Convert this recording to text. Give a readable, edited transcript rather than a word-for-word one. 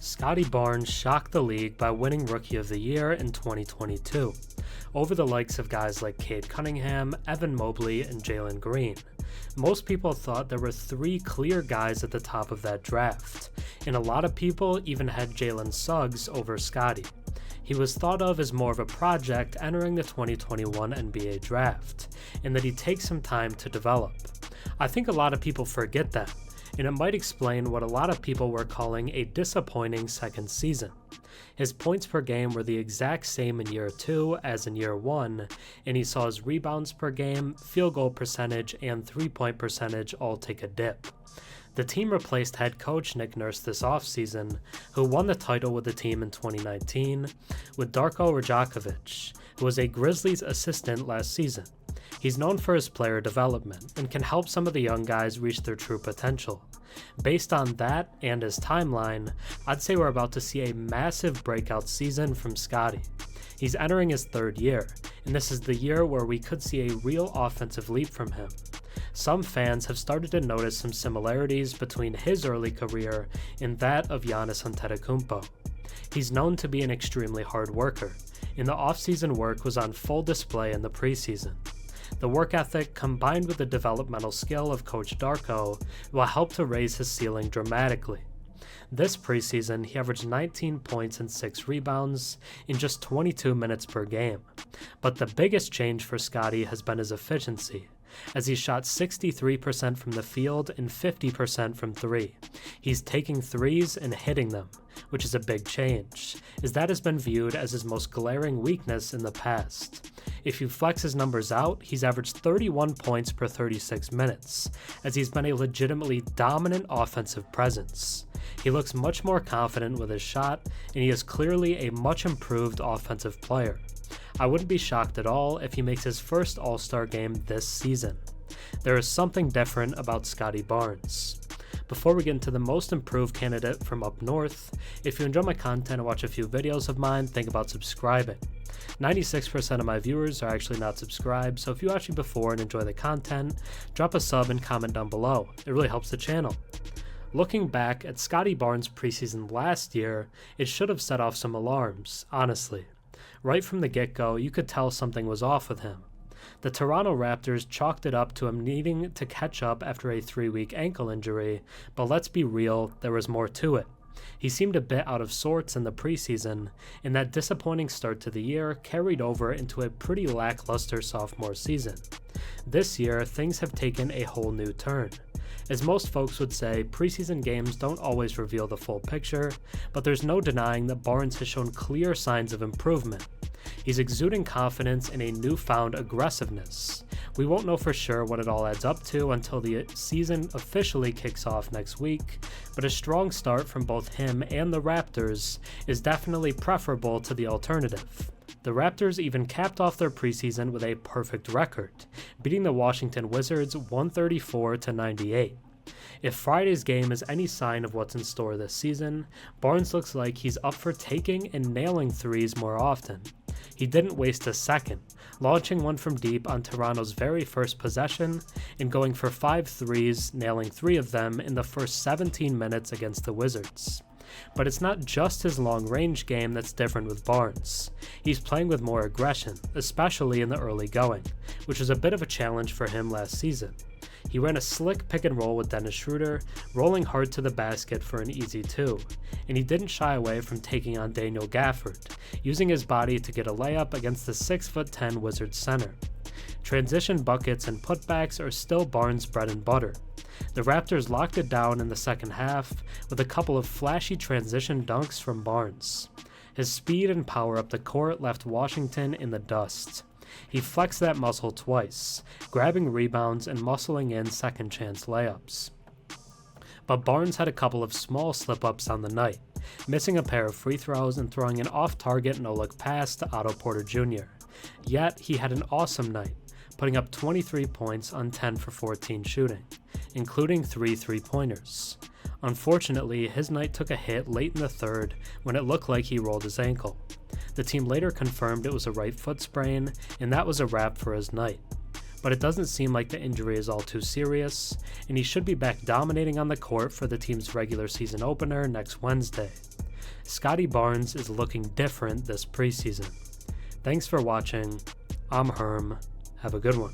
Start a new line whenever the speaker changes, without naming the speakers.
Scottie Barnes shocked the league by winning Rookie of the Year in 2022, over the likes of guys like Cade Cunningham, Evan Mobley, and Jalen Green. Most people thought there were three clear guys at the top of that draft, and a lot of people even had Jalen Suggs over Scottie. He was thought of as more of a project entering the 2021 NBA draft, and that he'd take some time to develop. I think a lot of people forget that, and it might explain what a lot of people were calling a disappointing second season. His points per game were the exact same in year 2 as in year 1, and he saw his rebounds per game, field goal percentage, and three-point percentage all take a dip. The team replaced head coach Nick Nurse this offseason, who won the title with the team in 2019, with Darko Rajaković, who was a Grizzlies assistant last season. He's known for his player development and can help some of the young guys reach their true potential. Based on that and his timeline, I'd say we're about to see a massive breakout season from Scottie. He's entering his third year, and this is the year where we could see a real offensive leap from him. Some fans have started to notice some similarities between his early career and that of Giannis Antetokounmpo. He's known to be an extremely hard worker, and the offseason work was on full display in the preseason. The work ethic, combined with the developmental skill of Coach Darko, will help to raise his ceiling dramatically. This preseason, he averaged 19 points and 6 rebounds in just 22 minutes per game. But the biggest change for Scottie has been his efficiency, as he shot 63% from the field and 50% from 3. He's taking threes and hitting them, which is a big change, as that has been viewed as his most glaring weakness in the past. If you flex his numbers out, he's averaged 31 points per 36 minutes, as he's been a legitimately dominant offensive presence. He looks much more confident with his shot, and he is clearly a much improved offensive player. I wouldn't be shocked at all if he makes his first All-Star game this season. There is something different about Scottie Barnes. Before we get into the most improved candidate from up north, if you enjoy my content and watch a few videos of mine, think about subscribing. 96% of my viewers are actually not subscribed, so if you watch me before and enjoy the content, drop a sub and comment down below. It really helps the channel. Looking back at Scottie Barnes' preseason last year, it should have set off some alarms, honestly. Right from the get-go, you could tell something was off with him. The Toronto Raptors chalked it up to him needing to catch up after a 3-week ankle injury, but let's be real, there was more to it. He seemed a bit out of sorts in the preseason, and that disappointing start to the year carried over into a pretty lackluster sophomore season. This year, things have taken a whole new turn. As most folks would say, preseason games don't always reveal the full picture, but there's no denying that Barnes has shown clear signs of improvement. He's exuding confidence and a newfound aggressiveness. We won't know for sure what it all adds up to until the season officially kicks off next week, but a strong start from both him and the Raptors is definitely preferable to the alternative. The Raptors even capped off their preseason with a perfect record, beating the Washington Wizards 134-98. If Friday's game is any sign of what's in store this season, Barnes looks like he's up for taking and nailing threes more often. He didn't waste a second, launching one from deep on Toronto's very first possession and going for 5 threes, nailing 3 of them in the first 17 minutes against the Wizards. But it's not just his long-range game that's different with Barnes. He's playing with more aggression, especially in the early going, which was a bit of a challenge for him last season. He ran a slick pick and roll with Dennis Schroeder, rolling hard to the basket for an easy 2, and he didn't shy away from taking on Daniel Gafford, using his body to get a layup against the 6'10" Wizards center. Transition buckets and putbacks are still Barnes' bread and butter. The Raptors locked it down in the second half with a couple of flashy transition dunks from Barnes. His speed and power up the court left Washington in the dust. He flexed that muscle twice, grabbing rebounds and muscling in second-chance layups. But Barnes had a couple of small slip-ups on the night, missing a pair of free throws and throwing an off-target no-look pass to Otto Porter Jr. Yet, he had an awesome night, putting up 23 points on 10 for 14 shooting, including 3 three-pointers. Unfortunately, his night took a hit late in the third when it looked like he rolled his ankle. The team later confirmed it was a right foot sprain, and that was a wrap for his night. But it doesn't seem like the injury is all too serious, and he should be back dominating on the court for the team's regular season opener next Wednesday. Scottie Barnes is looking different this preseason. Thanks for watching. I'm Herm. Have a good one.